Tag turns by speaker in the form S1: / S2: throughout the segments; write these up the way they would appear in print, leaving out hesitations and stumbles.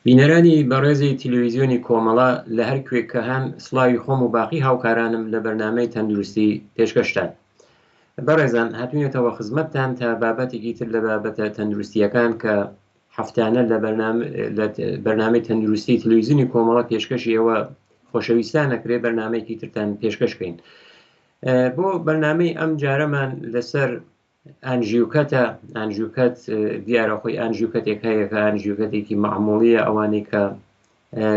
S1: بینەرانی بەڕێزی تەلەڤیزیۆنی کۆمەڵە لە هەر کوێک کە هەن سڵاوی خۆم و باقی هاوکارانم لە بەرنامەی تەندروستی پێشکەشتان. بەڕێزان هاتوونێتەوە خزمەتتان تا بابەتێکی تر لە بابەتە تەندروستیەکان کە هەفتانە لە بەرنامەی تەندروستی تەلەڤیزیۆنی کۆمەڵە پێشکەشی ئێوە خۆشەویستان ئەکرێ بەرنامەیەکی ترتان پێشکەشکەین. بۆ بەرنامەی ئەم جارەمان لەسەر ئانژیوکەت دیارە خۆی ئانژیوکەتێک هەیە کە ئانژیوکەتێکی معموڵیە ئەوانەی کە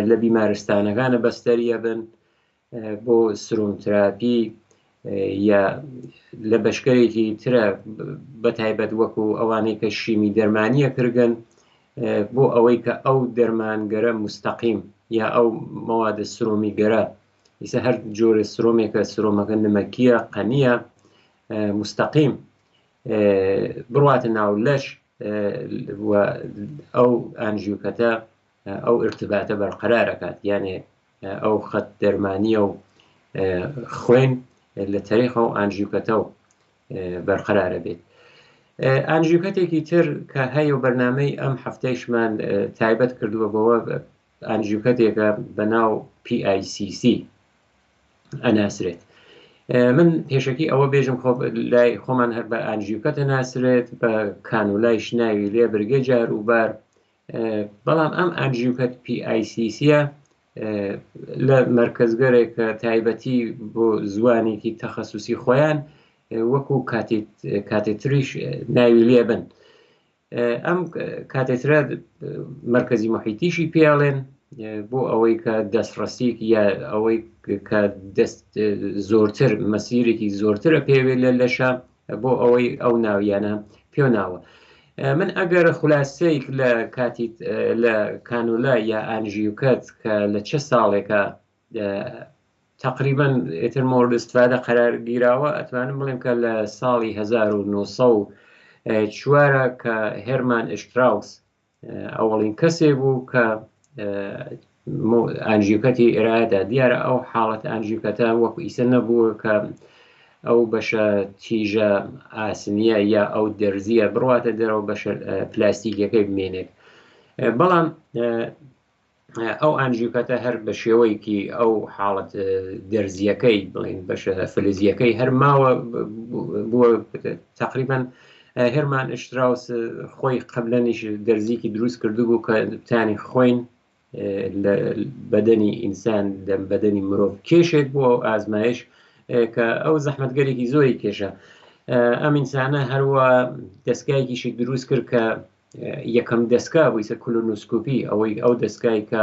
S1: لە بیمارستانەکانە بەستەریە بن بۆ سرومتراپی یا لە بەشکەرێکی ترە بەتایبەت وەکو ئەوانەی کە شیمی دەرمانیە کردن بۆ ئەوەی کە ئەو دەرمانگەرە مستەقیم یا ئەو مەوادە سرومی گەرە ئیسە هەر جۆرە سرۆمێکە سرۆمەکە نمەکیە قەنیە مستەقیم بڕواتە ناو لەش ئەو ئانژیوکەتە ئەو ارتباتە بەرقەرارەکات، یانێ ئەو خەت دەرمانیە و خوێن لە تەریخە و ئانژیوکەتە و بەرقەرارە بێت. ئانژیوکەتێکی تر کە هەیە و بەرنامەی ئەم هەفتەیشمان تایبەت کردووە بەوە ئانژیوکەتێکە بە ناو PICC ئەناسرێت. من پێشەکی ئەوە بێژم لای خۆمان هەر بە ئانژیوکەتە ناسرێت بە کانولای شناوی لێ بەرگێ جار وبار، بەڵام ئەم ئانژیوکەت PICCە لە مەرکەزگەرێک کە تایبەتی بۆ زوانێکی تەخەسوسی خۆیان وەکو کاتێتریش ناوی لێ بن. ئەم کاتێترە مەرکەزی مەحیتیشی پێڵێن بۆ ئەوەی کە دەستڕەستیک یا ئەوەی کە دەست زۆرتر مەسیرێکی زۆرترە پێوێت لە لەشە بۆ ئەوەی ئەو ناویانە پێناوە. من ئەگەر خولاسەیەک لە کانولا یا ئانژیوکەت کە لە چه ساڵێکە تقریبا ئێتر مۆرد استفادە قەرار گیراوە ئەتوانم بڵێم کە لە ساڵی 1904 کە هێرمان ئشتراوس ئەوەڵین کەسێ بوو کە ئانژیوکەتی ئێرەدا دیارە ئەو حاڵەت ئانژیوکەتە وەکو ئیسە نەبووە کە ئەو بەشە تیژە ئاسنیە یا ئەو دەرزیە بڕواتە دەرەوە بەشە پلاستیکەکەی بمێنێت، بەڵام ئەو ئانژیوکەتە هەر بە شێوەیەکی ئەو حاڵەت دەرزیەکەی بڵین بەشە فلزیەکەی هەر ماوە بووە. تقریبا هێرمان ئشتراوس خۆی قەبلەنیش دەرزیکی دروست کردو بوو کە تانی خوێن لە بەدەنی ئینسان لە بەدەنی مرۆڤ کێشێت بووە و ئازمایش کە ئەو زەحمەتگەرێکی زۆری کێشە. ئەم ئینسانە هەروە دەستگایەکیشی دروست کرد کە یەکەم دەستگا بوویسە کولونوسکۆپی، ئەوەی ئەو دەستگای کە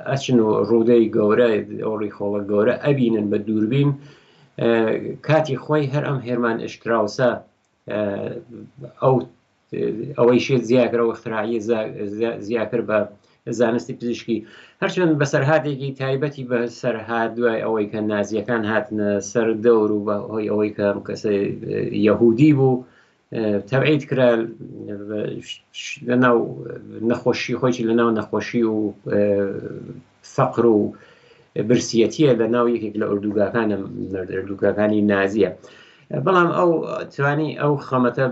S1: ئەچن و ڕوودەی گەورە ئەوڕی خۆڵە گەورە ئەبینن بە دووربین. کاتی خۆی هەر ئەم هێرمان ئشتراوسە ئەوەی شێت زیاکرەوە اختراعی زیاکر بە زانستی پزیشکی، هەرچەند بەسەرهاتێکی تایبەتی بە سەرهات دوای ئەوەی کە نازیەکان هاتنە سەر دەور و بەهۆی ئەوەی کە کەسە یەهودی بوو تەبعید کرا لەناو نەخۆشی خۆی لەناو نەخۆشی و فەقر و برسیەتیە لە ناو یەکێک لە ئوردوگاکانی نازیە. بەڵام ئەو توانی ئەو خەمەتە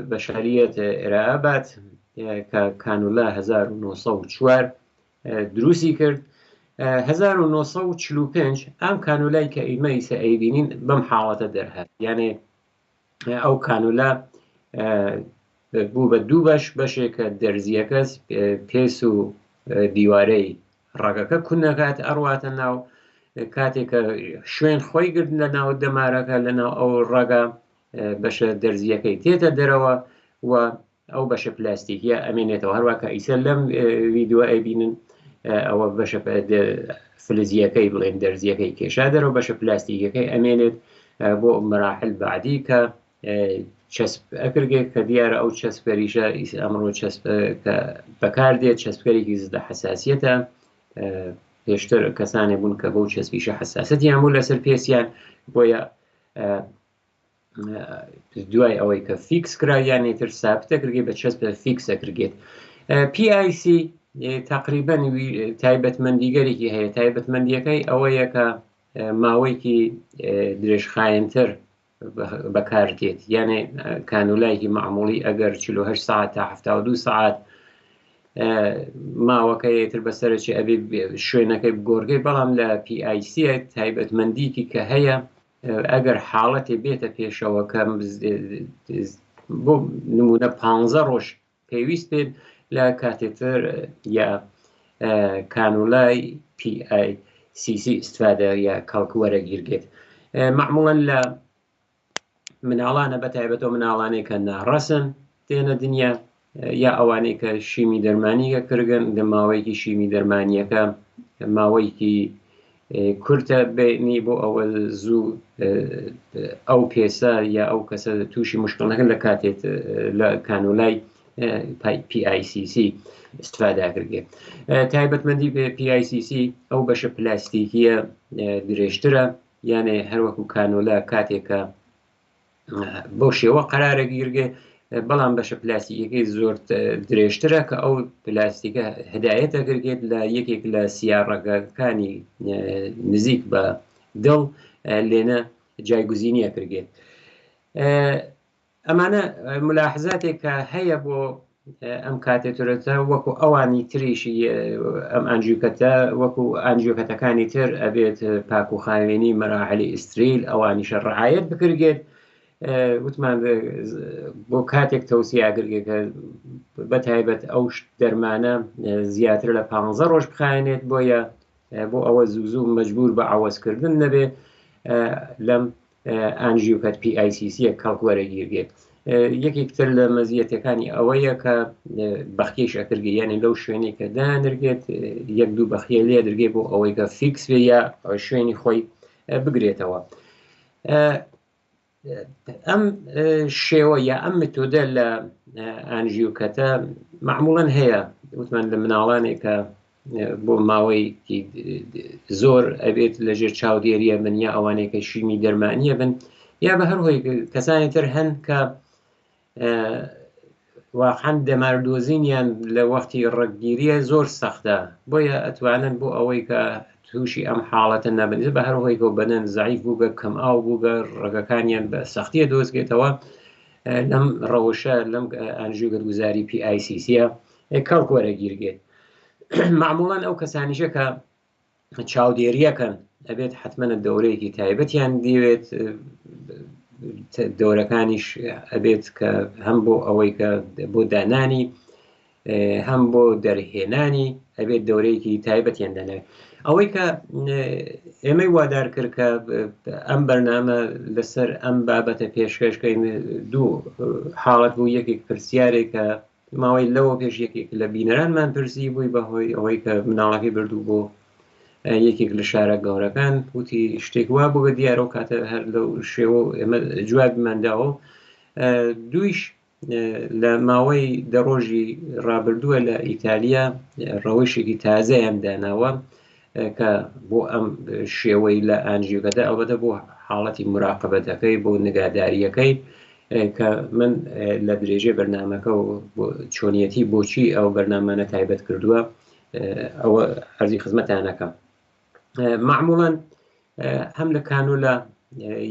S1: بە شەریەت ئێرابات کە کانولا 1904 دروستی کرد. 1945 ئەم کانولای کە ئیمەیسە ئەیبینین بەم حاڵەتە دەرهات، یانێ ئەو کانولا بوو بە دوو بەشێکە دەرزیەکەس پێس و دیوارەی ڕەگەکە کونەکات ئەڕواتە ناو، کاتێکە شوێن خۆی گرت لە ناو دەمارەکە لە ناو ئەو ڕەگە بەشە دەرزیەکەی تێتە دەرەوە و ئەو بەشە پلاستیکیە ئەمێنێتەوە. هەروەکە ئیسە لەم ڤیددیۆ ئەبینن ئەوە بەشە فلزیەکەی بڵێن دەرزیەکەی کێشا دەرەوە بەشە پلاستیکەکەی ئەمێنێت بۆ مراحل بعدی کە چەسب ئەکرگێت کە دیارە ئەو چەسپەریشە ئەمڕۆ کە بەکاردێت چەسپەرێکی زدە حساسیەتە. پێشتر کەسانێ بوون کە بەو چەسپیشە حساسەتیان بوو لەسەر پێسیان، بۆیە دوای ئەوەی کە فیکس کرا یانێتر سابتە کردێت بە چەسپ فیکسە کردێت. PIC تقریبا تایبەتمەندیگەرێکی هەیە، تایبەتمەندیەکەی ئەوەیە کە ماوەیەکی درێژخایەنتر بەکاردێت، یانێ کانولایەکی معموڵی ئەگەر 48 ساعت تا 72 ساعت ماوەکەیتر بەسەرچی ئەبێ شوێنەکەی بگۆڕگەی، بەڵام لە PIC تایبەتمەندیکی کە هەیە ئەگەر حاڵەتی بێتە پێشەوە کە بۆ نمونە 15 ڕۆژ پێویست بێت لە کاتێتر یا کانولای PICC استفادە یا کەڵک وەرەگیرگێت. معموڵەن لە مناڵانە بەتایبەتەوە مناڵانەی کە ناڕەسن دێنە دنیا یا ئەوانەی کە شیمی دەرمانیگە کردن لە ماوەیەکی شیمی دەرمانیەکە ماوەیەکی کورتە بینی بۆ ئەوە زوو ئەو پێسە یا ئەو کەسە تووشی مشکڵەکە لە کاتێت لە کانولای PICC استفاداکردێت. تایبەتمەندی بە PICC ئەو بەشە پلاستیکیە درێژترە، یانێ هەروەکو کانۆلا کاتێکە بۆ شێوە قەرارە گیرگێ، بەڵام بەشە پلاستیکەکەی زۆر درێژترە کە ئەو پلاستیکە هدایەتە گرگێت لە یەکێک لە سیارڕەگەکانی نزیک بە دڵ لێنە جایگوزینیە کردێت. ئەمانە ملاحظاتێک کە هەیە بۆ ئەم کاتێترەتە وەکو ئەوانی تریشی ئەم ئەنجیوکەتە وەکو ئەنجیوکەتەکانی تر ئەبێت پاک و خاوێنی مەراحلی ئیستریل ئەوانیشە ڕعایەت بکرگێت. وتمان بۆ کاتێک تەوسیاگرگێکە بەتایبەت ئەو دەرمانە زیاتر لە 15 ڕۆژ بخایێنێت بۆ ئەوە زوو مەجبور بە عوەزکردن نەبێ لەم ئەنجیوکەت PICC کەڵک وەرەگیرگێت. یەکێکتر لە مەزیەتەکانی ئەوەیە کە بەخیەش ئەکرگێ، یعنی لەو شوێنی کە دانرگێت یەک دوو بەخیە لێ دەرگێ بۆ ئەوەی کە فیکس بێ یا شوێنی خۆی بگرێتەوە. ئەم شێوە یا ئەم متۆدە لە ئەنجیوکەتە معموڵەن هەیە، وتمان لە مناڵانێک کە بۆ ماوەیەکی زۆر ئەبێت لەژێر چاودێریە بن یا ئەوانێکە شیمی دەرمانیە بن، یا بە هەر هۆی کەسانی تر هەن کە واقعەن دەماردۆزینیان لە وەختی ڕەگگیریە زۆر سەختە، بۆیە ئەتوانن بۆ ئەوەی کە تووشی ئەم حاڵەتە نەبنێت بە هەر هۆی کە بەنەن زعیف بوو بە کەم ئاو بوو بە ڕەگەکانیان بە سەختیە دۆزگێتەوە لەم ڕەوشە لەم ئەنجیوکەت گوزاری PICC کەڵک وەرەگیرگێت. معموڵەن ئەو کەسانیشە کە چاودێریەکەن ئەبێت حتممە دەورەیەکی تایبەتیان دەوێت، دەورەکانیش ئەبێت کە هەم بۆ ئەوەی کە بۆ دانانی هەم بۆ دەرهێنانی ئەبێت دەورەیەکی تایبەتیان دەنێت. ئەوەی کە ئێمەی وادار کرد کە ئەم بەرنامە لەسەر ئەم بابەتە پێشکەشکەین دوو حاڵەت بوو، یەکێک پرسیارێک کە ماوەی لەوە پێش یەکێک لە بینەرانمان پرسی بووی بەهۆی ئەوەی کە مناڵەکەی بردوو بۆ یەکێک لە شارە گەورەکان، وتی شتێک وا بوو بە دیارە و کاتە هەر لەو شێوە ئێمە جواب بمانداوە. دویش لە ماوەی دەڕۆژی ڕابردووە لە ئیتالیا ڕەوشێکی تازەیان داناوە کە بۆ ئەم شێوەی لە ئەنجیوکەتە ئەوبەتە بۆ حاڵەتی مراقبەتەکەی بۆ نگاداریەکەی کە من لە درێژێ بەرنامەکە و چۆنیەتی بۆچی ئەو بەرنامانە تایبەت کردووە ئەوە عەرزی خزمەتانەکەم. معموڵەن هەم لە کانولا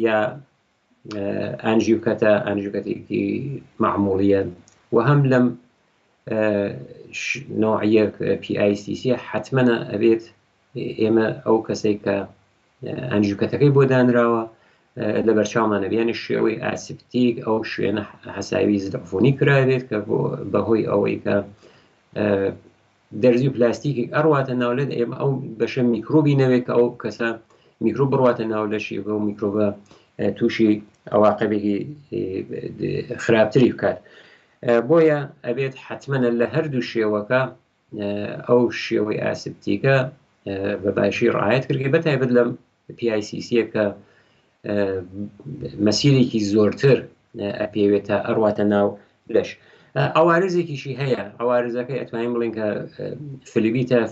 S1: یا ئەنجیوکەتێکی معموڵیە و هەم لەم نوعیە PICC حتممە ئەبێت ئێمە ئەو کەسێک کە ئەنجیوکەتەکەی بۆ دانراوە لە بەرچاومانە بیانە شێوەی ئاسیپتیک ئەو شوێنە حەساوی زدەفۆنی کرابێت کە بەهۆی ئەوەی کە دەرزی و پلاستیکی ئەڕواتە ناولێت ئێمە ئەو بەشە میکرۆبی نەوێت کە ئەو کەسە میکرۆب بڕواتە ناو لەشی و میکرۆبە تووشی ئەواقبێکی خراپتری بکات. بۆیە ئەبێت حتممە لە هەردوو شێوەکە ئەو شێوەی ئاسیپتیکە بە باشی ڕعایەت کردی، بەتایبەت لەم PICC کە مەسیرێکی زۆرتر ئەپێوێتە ئەڕواتە ناو لەش. ئەوارزێکیشی هەیە، ئەوارزەکەی ئەتوانین بڵین کە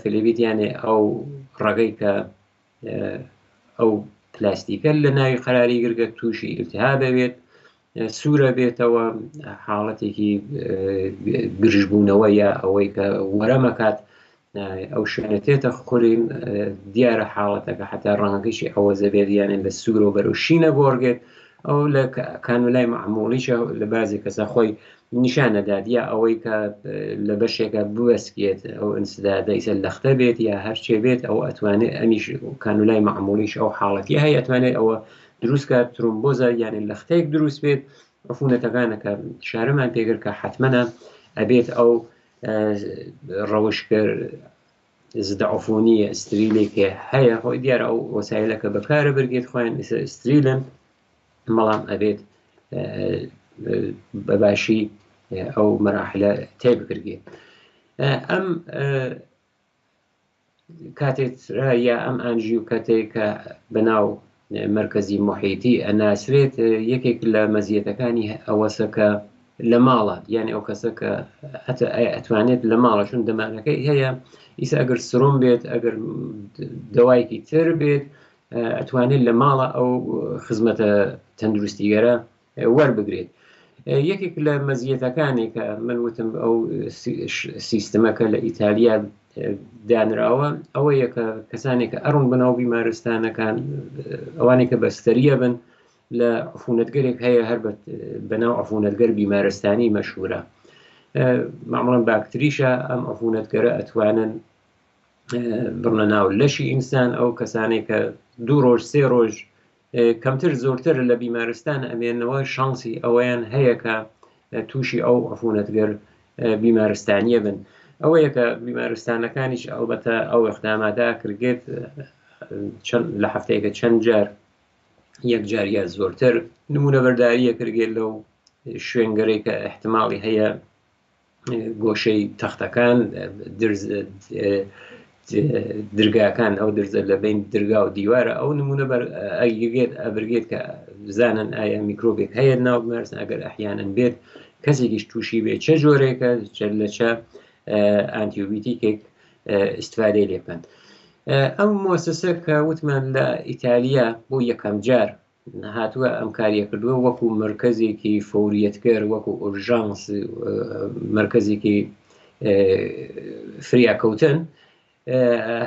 S1: فلیبیت یانێ ئەو ڕێگەی کە ئەو پلاستیکە لە ناوی قەراری گرگە تووشی ئیلتیهاب بێت، سوورە بێتەوە حاڵەتێکی گرژبوونەوە یا ئەوەی کە وەرەمەکات ئەو شوێنە تێتە خوڕین، دیارە حاڵەتەکە حتا ڕەنگەکەیشی ئەوە زەبێت یانێ لە سوورە و بەرەو شینە گۆڕگێت ئەو لە کانولای معموڵیشە لە بازی کەسە خۆی نیشانەدات یا ئەوەی کە لە بەشێکە بوەسکێت ئەو ئینسدادە ئیسە لەختە بێت یا هەرچێ بێت ئەو ئەتوانێت ئەمیش کانولای معموڵیش ئەو حاڵەتی هەیە ئەتوانێت ئەوە دروستکە ترومبۆزە یعنی لەختەیەک دروست بێت عفونەتەکانەکە شارەمان پێگر کە حتممەە ئەبێت ئەو ڕەوشکرد زدە عفونیە ئستریلێکێ هەیە خۆی دیارە ئەو وەسایلەکە بەکارە بگێت خۆیان ئستریلن بەڵام ئەبێت بەباشی ئەو مەراحلە تێبکردێت ئەم کاتێکرا یا ئەم ئەنژی و کاتێک کە بەناو مرکزی محیتی ئەناسرێت یەکێک لە مەزیەتەکانی ئەوەسەکە لە ماڵە یعنی ئەو کەسە کە ئەتوانێت لە ماڵەشون دەمانەکەی هەیە ئیسا ئەگەر سرۆم بێت ئەگەر دەوایکی تر بێت ئەتوانێت لە ماڵە ئەو خزمەتە تەندروستیگەرە وەربگرێت یەکێک لە مەزیەتەکانی کە من وتم ئەو سیستەمەکە لە ئیتالیا دانراوە ئەوەیە کە کەسانێک کە ئەڕۆن بەناو بیمارستانەکان ئەوانێک کە بەستەریە بن لە عفونەتگەرێک هەیە هەر بەناو عفونەتگەر بیمارستانی مەشهورە معموڵەن باکتریشە ئەم عفونەتگەرە ئەتوانن بڕنە ناو لەشی ئینسان ئەو کەسانێک کە 2 ڕۆژ 3 ڕۆژ کەمتر زۆرتر لە بیمارستان ئەمێنەوە شانسی ئەوەیان هەیە کە تووشی ئەو عفونەتگەر بیمارستانیە بن ئەوەیە کە بیمارستانەکانیش ئەلبەتە ئەو ئەقدامادا کردێت لە هەفتەیەکە چەند جار یەک جار یا زۆرتر نمونە بەرداریە کردێت لەو شوێنگەرەی کە احتماڵی هەیە گۆشەی تەختەکان درگاکان ئەو درزە لە بین درگا و دیوارە ئەو نمونە ئەگێت ئەبرگێت کە بزانن ئایا میکرۆبێک هەیە ناو بمارستان ئەگەر ئەحیانن بێت کەسێکیش تووشی بێت چه جۆرێکە لە چە ئانتیۆبیتیکێک استفادەی لێ بکەن ئەم مؤسسە کە وتمان لە ئیتالیا بۆ یەکەم جار هاتووە ئەم کاریە کردووە وەکو مرکزێکی فەوریەتگەر وەکو ئورژانس مرکزێکی فریاکەوتن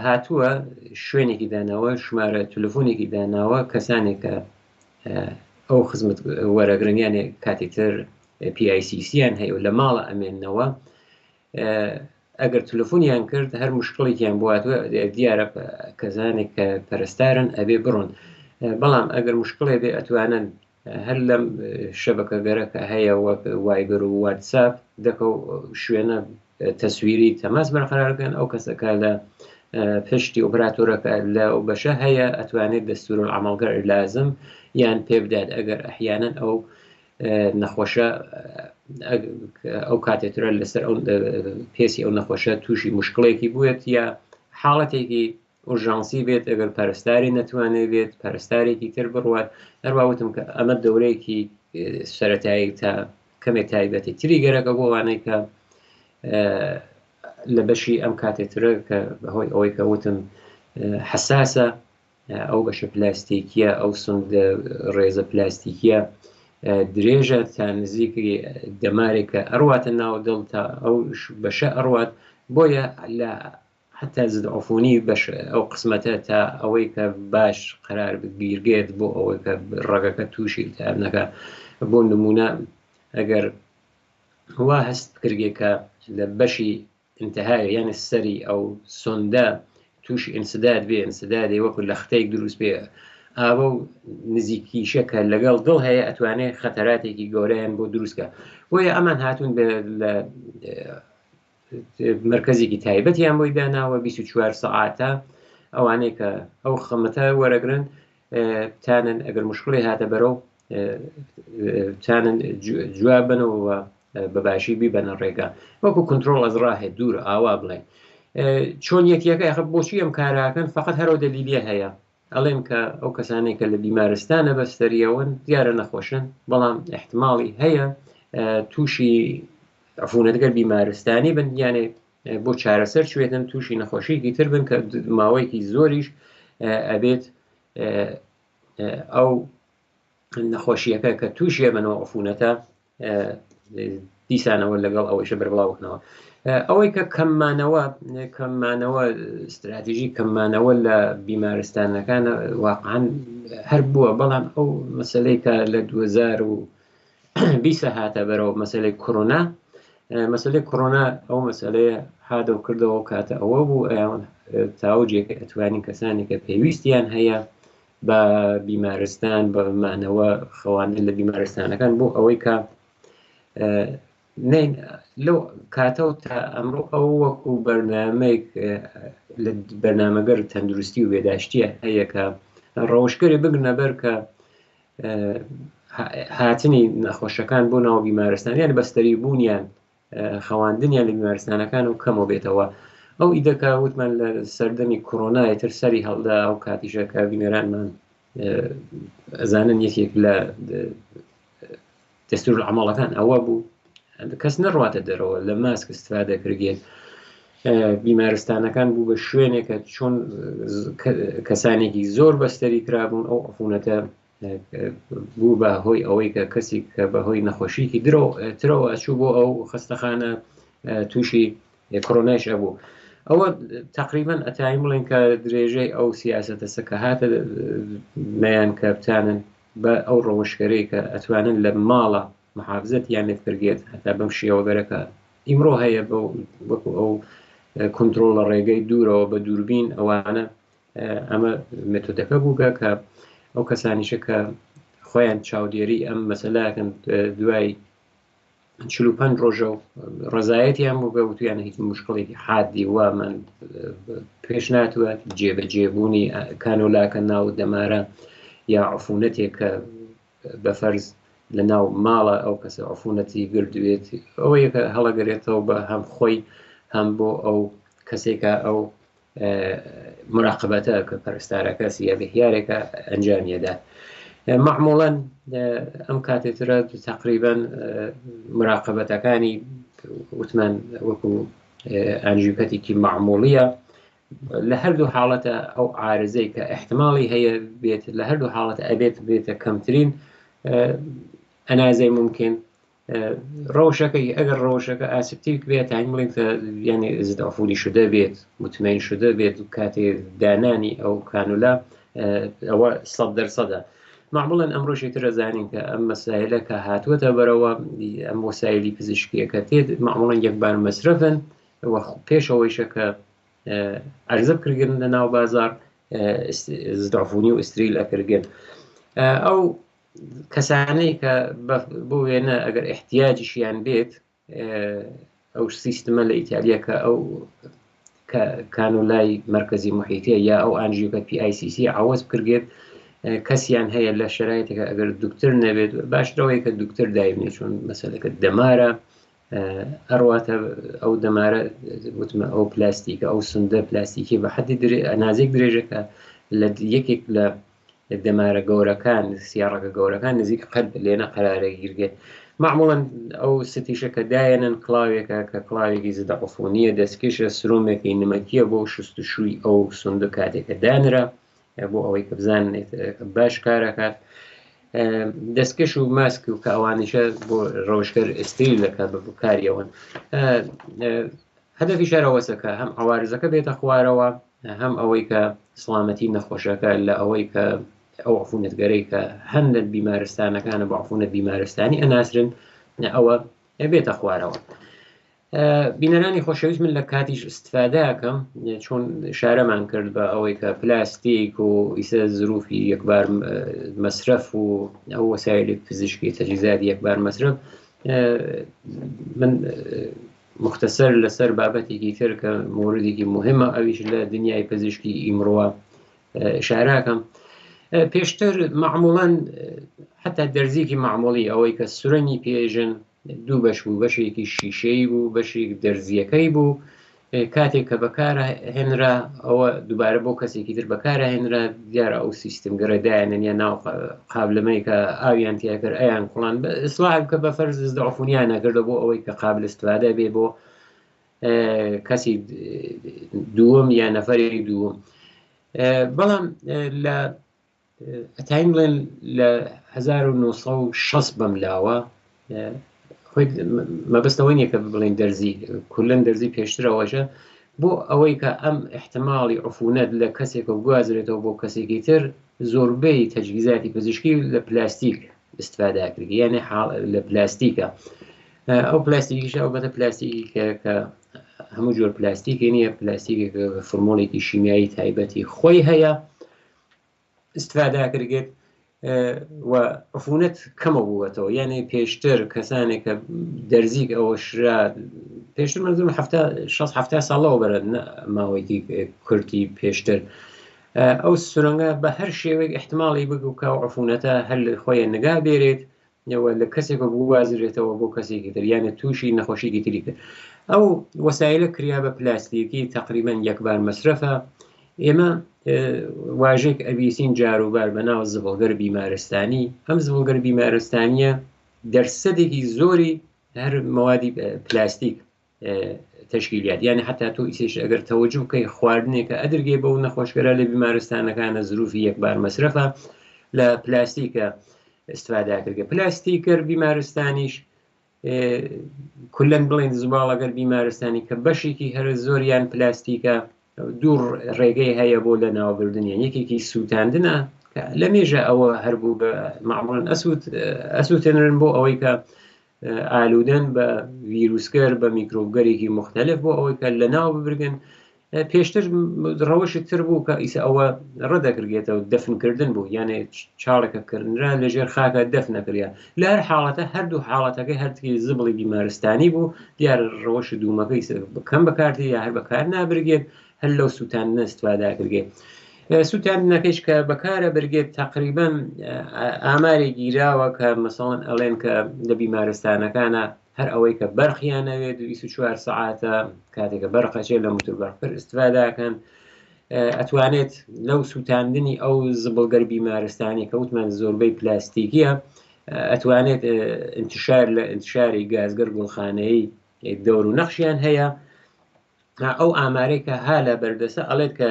S1: هاتووە شوێنێکی داناوە ژمارە تەلەفۆنێکی داناوە کەسانێکە ئەو خزمەت وەرەگرنیانێ کاتێکتر PICCیان هەیە و لە ماڵە ئەمێننەوە ئەگەر تەلەفۆنیان کرد هەر مشکڵێکیان بواتوە دیارە کەسانێک کە پەرستارن ئەبێ بڕۆن بەڵام ئەگەر مشکڵێ بێ ئەتوانن هەر لەم شەبەکە گەرەکە هەیە وەک وایبر و واتساپ دەکە و شوێنە تەسویری تەماس بەرقەرارکەن ئەو کەسەکە لە پشتی ئۆپراتۆرەکە لە بەشە هەیە ئەتوانێت دەستورالعەمەڵگەر لازم یان پێ بدات ئەگەر ئەحیانەن ئەو نەخۆشە ئەو کاتێترە لەسەر ئەو پێسی ئەو نەخۆشە تووشی مشکڵێکی بووێت یا حاڵەتێکی ئورژانسی بێت ئەگەر پەرستاری نەتوانێت بێت پەرستارێکی تر بڕوات هەروەوتم کە ئەمە دەورەیەکی سەرەتایی تا کەمێک تایبەتی تری گەرەکە بۆ وانەی کە لە بەشی ئەم کاتێترە کە بەهۆی ئەوەی کە وتم حساسە ئەو بەشە پلاستیکیە ئەو سند ڕێزە پلاستیکیە درێژە تا نزیکی دەمارێکە ئەڕواتە ناو دڵ تا ئەو بەشە ئەڕوات بۆیە لە حتا زد عفونی بەش ئەو قسمەتە تا ئەوەی کە باش قرار بگیرگێت بۆ ئەوەی کە ڕێگەکە تووشی تابنەکە بۆ نمونە ئەگەر وا هەست کردێکە لە بەشی انتهای یعنی سەری ئەو سۆندا تووشی ئینسداد بێ ئینسدادێ وەکو لەختەیەک دروست بێ ئاوە و نزیکیشەکە لەگەڵ دڵ هەیە ئەتوانێت خەتەراتێکی گەورەیان بۆ دروستکە بۆیە ئەمان هاتوون لە مرکزێکی تایبەتیان بۆی داناوە 24 سەعاتە ئەوانەیە کە ئەو خەمەتە وەرەگرن تانن ئەگەر مشکڵی هاتە بەرەو تانن جواب بنەوە بەباشی بیبەنە ڕێگا وەکو کنترۆل ئەزڕا هەیە دوور ئاوا بڵێن چۆن یەکیەکە یخ بۆچی ئەم کاراکەن فقط هەرو دەلیلیە هەیە ئەڵێن کە ئەو کەسانێکە لە بیمارستانە بەستەریەوەن دیارە نەخۆشن بەڵام احتماڵی هەیە تووشی عفونەتگەر بیمارستانی بن یانێ بۆ چارەسەر شوێتن تووشی نەخۆشیکی تر بن کە ماوەیەکی زۆریش ئەبێت ئەو نەخۆشیەکە کە تووشیە بنەوە عفونەتە دیسانەوە لەگەڵ ئەوەیشە بەربڵاوکنەوە ئەوەی کە کەممانەوە استراتیژی کەممانەوە لە بیمارستانەکان واقعاً هەر بووە بەڵام ئەو مەسلەی کە لە 2020 هاتە بەرەوە مەسلەی کۆرۆنا مەسلەی کۆرۆنا ئەو مەسلەیە هادە و کردەوە کاتە ئەوە بوو تاوجێکە ئەتوانین کەسانی کە پێویستیان هەیە بە بیمارستان بەمانەوە خەواندن لە بیمارستانەکان بۆ ئەوەی کە لەو کاتەوە تا ئەمڕۆ ئەو وەکو بەرنامەیەک لە بەرنامەگەر تەندروستی و بێداشتیە هەیە کە ڕەوشکەرێ بگرنە بەر کە هاتنی نەخۆشەکان بۆ ناو بیمارستان یان بەستەری بوونیان خەواندنیان لە بیمارستانەکان و کەمەوە بێتەوە ئەو ئیدەکە وتمان لە سەردەمی کۆرۆنای تر سەری هەڵدا ئەو کاتیشەکە بینەرانمان ئەزانن یەکێک لە دەستور عەمەڵەکان ئەوە بوو کەس نەڕواتە دەرەوە لە ماسک استفادە کردێت بیمارستانەکان بوو بە شوێنێکە چۆن کەسانێکی زۆر بەستەری کرابوون ئەو عفونەتە بوو بە هۆی ئەوەی کە کەسی کە بەهۆی نەخۆشیکی ترەوە ئەچوو بۆ ئەو خستەخانە تووشی کۆرۆنایش ئەبوو ئەوە تقریبا ئەتایی بڵێن کە درێژەی ئەو سیاسەتە سەکە هاتە مەیان کە بتانن بە ئەو ڕەوشکەرەی کە ئەتوانن لە ماڵە محافزەت یان لێفکردێت هەتا بەم شێوەگەرەکە ئیمڕۆ هەیە بە وەکو ئەو کنترۆل لە ڕێگەی دوورەوە بە دووربین ئەوانە ئەمە مێتۆدەکە بووگە کە ئەو کەسانیشە کە خۆیان چاودێری ئەم مەسەلاکەن دوای 45 ڕۆژە و ڕزایەتیان بوو بە وتویانە هیچ مشکڵێکی حادی وامان پێش ناتوە جێبەجێبوونی کانۆلاکە ناو دەمارە یا عفونەتێک کە بەفەرز لە ناو ماڵە ئەو کەسە عفونەتی گردوێت ئەوەیە کە هەڵەگەرێتەوە بە هەم خۆی هەم بۆ ئەو کەسێکە ئەو مراقبەتە کە پەرستارەکە سیە بەهیارێکە ئەنجامیەدا معموڵەن ئەم کاتێترە تقریبا مراقبەتەکانی وتمان وەکو ئەنجیوکەتێکی معموڵیە لە هەردوو حاڵەتە ئەو عارزەی کە احتماڵی هەیە بێت لە هەردوو حاڵەتە ئەبێت بێتە کەمترین ئەنازەی ممکن ڕەوشەکەی ئەگەر ڕەوشەکە ئاسیبتی بێت هاین بڵێن کە یعنی زدەعفوری شدە بێت مطمئن شدە بێت و کاتێ دانانی ئەو کانولا ئەوە 100% معموڵەن ئەمڕۆژی ترە زانین کە ئەم مەسایلە کە هاتووەتە بەرەوە ئەم وەسایلی پزیشکیەکە تێت معموڵەن یەکبار مەسرفن پێشەوەیشە کە عەرزە بکردن لە ناو بازار زدەعفونی و ئیستریل ئەکردن ئەو کەسانەی کە بۆ وێنە ئەگەر احتیاجیشیان بێت ئەو سیستمە لە ئیتالیا کە ئەو کانولای مرکزی محیطیە یا ئەو ئانژیۆکە PICC عوض بکرێت کەسیان هەیە لە شرایطێکە ئەگەر دکتۆر نەبێت باشترەوەی کە دکتۆر دایبنێت چون مەسەلەکە دەمارە ئەڕواتە ئەو دەمارە وتمە ئەو پلاستیکە ئەو سندە پلاستیکی بە حەدی نازێک درێژەکە لە یەکێک لە دەمارە گەورەکان سیارڕەکە گەورەکان نزیک قەت لێنە قەرارەگیرگێت معموڵەن ئەو ستیشە کە دایەنن کڵاوێکە کە کڵاوێکی زدەعفونیە دەستکێشە سرومێکی نمەکیە بۆ شستشووی ئەو سندە کاتێکە دانرە بۆ ئەوەی کە بزانێت باش کارەکات دەستکەش و ماسک و کە ئەوانیشە بۆ ڕۆژگەر ئستریل دەکات بە بکاریەوەن هەدەفی شارەوەسەکە هەم عوارزەکە بێتە خوارەوە هەم ئەوەی کە سڵامەتی نەخۆشەکە لە ئەوەی کە ئەو عفونەتگەرەی کە هەندێک بیمارستانەکانە بە عفونەت بیمارستانی ئەناسرن ئەوە بێتە خوارەوە بینەرانی خۆشەویست من لە کاتیش استفادەکەم چۆن شارەمان کرد بە ئەوەی کە پلاستیک و ئیسە زروفی یەکبار مەسرف و ئەو وەسایلی پزیشکی تەجهیزاتی یەکبار مەسرف من مختصر لەسەر بابەتێکی تر کە موردێکی مهمە ئەویش لە دنیای پزیشکی ئیمڕۆوە شاراکەم پێشتر معموڵەن حتا دەرزیکی معموڵی ئەوەی کە سورەنی پێژن دوو بەش بوو بەشێکی شیشەی بوو بەشێک دەرزیەکەی بوو کاتێک کە بەکارە هێنرا ئەوە دووبارە بۆ کەسێکی تر بەکارە هێنرا دیارە ئەو سیستم گەڕێدایەنە ناو قابلمەی کە ئاویان تیاکرد ئەیان کوڵان ئیسلاح کە بە فەرز زدەعفونیان نەکردە بۆ ئەوەی کە قابل استفادە بێ بۆ کەسی دووەم یا نەفەری دووەم بەڵام لە ئەتاین بڵێن لە 1960 بەملاوە خۆی مەبەستەوەی نییە کە بڵێن دەرزی کولەن دەرزی پێشترەوەژە بۆ ئەوەی کە ئەم احتماڵی عفونەت لە کەسێکە بگوازرێتەوە بۆ کەسێکی تر زۆربەی تەجویزاتی پزیشکی لە پلاستیک استفادەکردی یعنی لە پلاستیکە ئەو پلاستیکیش ئەو بەتە پلاستیکی کە هەموو جۆر پلاستیکی نییە پلاستیکێک فرمۆڵێکی شیمیایی تایبەتی خۆی هەیە استفادەکرێت و عفونەت کەمە بووەتەوە یعنی پێشتر کەسانێک کە دەرزیک ئەوە شرا پێشتر منزم 60 ساڵەوە بەرە ماوەیەکی کورتی پێشتر ئەو سورەنگە بە هەر شێوەیەک احتماڵی بگو کە عفونەتە هەر خۆیان نگا بێرێت لە کەسێک بوازرێتەوە بۆ کەسێکی تر یانە تووشی نەخۆشیی تری کرد ئەو وەسایلە کریا بە پلاستیکی تقریبا یەکبار مەسرەفە ئێمە واژێک ئەبیسین جاروبار بە ناو زبڵگەر بیمارستانی ئەم زبڵگەر بیمارستانیە دەرسەدێکی زۆری هەر موادی پلاستیک تشکیلیات یعنی حتا تۆ ئیسێش ئەگەر تەوەجو بکەی خواردنێکە ئەدرگێ بەو نەخۆشگەرە لە بیمارستانەکانە زروفی یەکبار مەسرەفە لە پلاستیکە استفادەکردگە پلاستیکەر بیمارستانیش کولەن بڵێن زباڵەگەر بیمارستانی کە بەشێکی هەر زۆریان پلاستیکە دوور ڕێگەی هەیە بۆ لە ناوبردنیان یەکێکی سووتاندنە لە مێژە ئەوە هەربوو بە معموڵن ئەسووتێنرن بۆ ئەوەی کە ئالودەن بە ڤیرۆسگەر بە میکرۆبگەرێکی مختلف بۆ ئەوەی کە لە ناو ببرگن پێشتر ڕەوەشت تر بوو کە ئیسە ئەوە ڕەدەکردێتەوە دەفنکردن بوو یانێ چاڵێکەکردرا لەژێر خاکە دەف نەکریا لە هەر حاڵەتە هەردوو حاڵەتەکەی هەرتکی زبڵی بیمارستانی بوو دیارە ڕەوەش دوومەکەی بکەم بەکارتی یا هەر بەکار نابرگێت هەر لەو سووتاندنە استفادەکردێت سووتاندنەکەیش کە بەکارە برگێت تقریبا ئامارێ گیراوە کە مەسەڵەن ئەڵێن کە لە بیمارستانەکانە هەر ئەوەی کە بەرخیانەوێت 24 سعاتە کاتێکە بەرقەچێ لە موتوربەرقەر استفادەکەن ئەتوانێت لەو سووتاندنی ئەو زبڵگەر بیمارستانی کە وتمان زۆربەی پلاستیکیە ئەتوانێت انتشاری گازگەر گوڵخانەیە دەور و نەخشیان هەیە ئەو ئامارەی کە ها لە بەردەسە ئەڵێت کە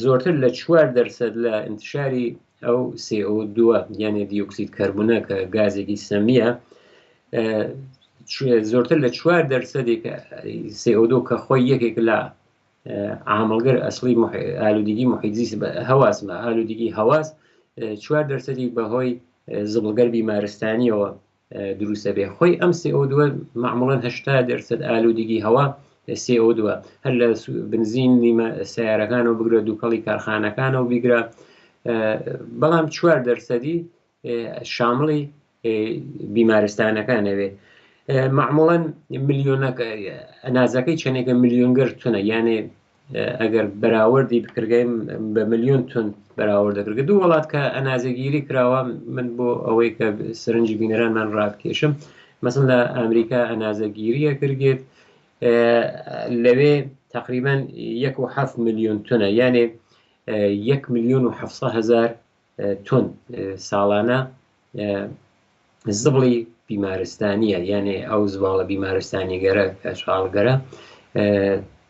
S1: زۆرتر لە 4% لە انتشاری ئەو CO2 یعنی دیۆکسید کەربونە کە گازێکی سەمیە زۆرتر لە 4% CO2 کە خۆی یەکێک لە عامڵگەر ئەسڵی ئالودگی محیتزیست هەواسمە ئالودگی هەواس 4% بەهۆی زبڵگەر بیمارستانیەوە دروستە بێ خۆی ئەم CO2 معموڵەن 80% ئالودگی هەوا CO2 هەر لە بنزینی سیارەکانەوە بگرە دووکەڵی کارخانەکانەوە بیگرە بەڵام 4% شامڵی بیمارستانەکانەوێ معموڵەن ملیۆنەکە ئەنازەکەی چەندێکە ملیۆنگەر تونە یانێ ئەگەر بەراوردی بکرگەیم بە ملیۆن تون بەراورد دەکرد دوو وڵات کە ئەنازەگیری کراوە من بۆ ئەوەی کە سەرنجی بینەرانمان ڕابکێشم مەسەڵەن لە ئەمریکا ئەنازەگیریە کردێت لەوێ تقریبا 1.7 ملیۆن تونە یانێ 1,700,000 تون ساڵانە زبڵی بیمارستانیە یعنی ئەو زباڵە بیمارستانی گەرە کەشغاڵگەرە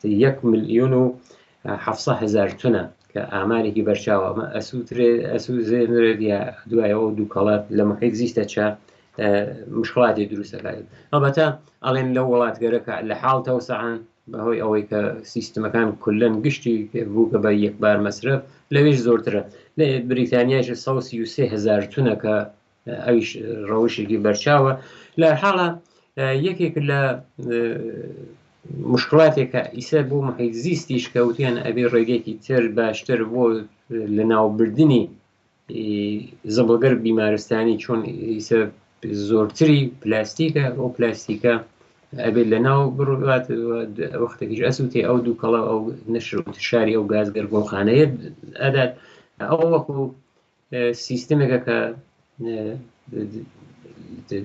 S1: 1,700,000 تونە کە ئامارێکی بەرچاوە ئەسوزێنرێت یا دوایەوە دووکەڵات لە محیط زیستە چا مشکڵاتی دروستەکات ئەڵبەتە ئەڵێن لەو وڵاتگەرەکە لە حاڵتەوە سەعان بەهۆی ئەوەی کە سیستمەکان کولەن گشتی بوو کە بە یەکبار مەسرف لەوێش زۆرترە لە بریتانیاش 133,000 تونە کە ئەویش ڕەوشێکی بەرچاوە لە حاڵە یەکێک لە مشکلاتێکە ئیسە بۆ محیط زیستیش کەوتیان ئەبێ ڕێگەیەکی تر باشتر بۆ لە ناوبردننی زەبڵگەر بیمارستانی چۆن ئیسە زۆرتری پلاستیکە ئەو پلاستیکە ئەبێت لە ناو بڕات وەختێکیش ئەسووتێ ئەو دووکەڵە ئەو نەشر و تشاری ئەو گازگەر گۆڵخانەیە ئەدات ئەو وەکو سیستمێکە کە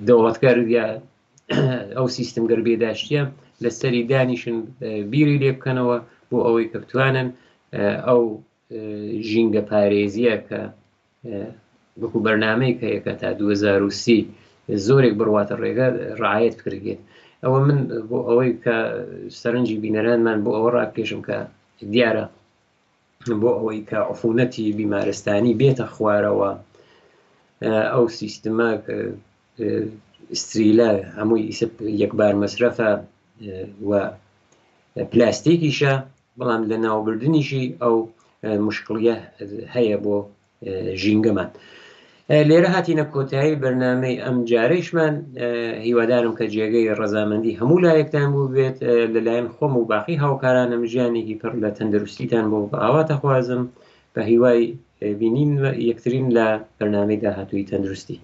S1: دەوڵەتکار یا ئەو سیستم گەربێداشتیە لە سەری دانیشن بیری لێ بکەنەوە بۆ ئەوەی کە بتوانن ئەو ژینگە پارێزیە کە وەکو بەرنامەی کە یەکە تا 2030 زۆرێک بڕواتە ڕێگە ڕعایەت بکرێت ئەوە من بۆ ئەوەی کە سەرنجی بینەرانمان بۆ ئەوە ڕاکێشم کە دیارە بۆ ئەوەی کە عفونەتی بیمارستانی بێتە خوارەوە ئەو سیستمە استریلە هەمووی یەکبار مەسرەفە و پلاستیکیشە، بەڵام لە ناوبردنیشی ئەو مشکڵیە هەیە بۆ ژینگەمان. لێرە هاتیینە کۆتایی بەرنامەی ئەم جارەیشمان. هیوادارم کە جێگەی ڕەزامەندی هەموو لایەکتان بوو بێت. لەلایەن خۆم و باقی هاوکارانم ژیانێکی پڕ لە تەندروستیتان بۆ ئاوا دەخوازم، بە هیوای بینین یەکترین لە بەرنامەی داهاتووی تەندروستی.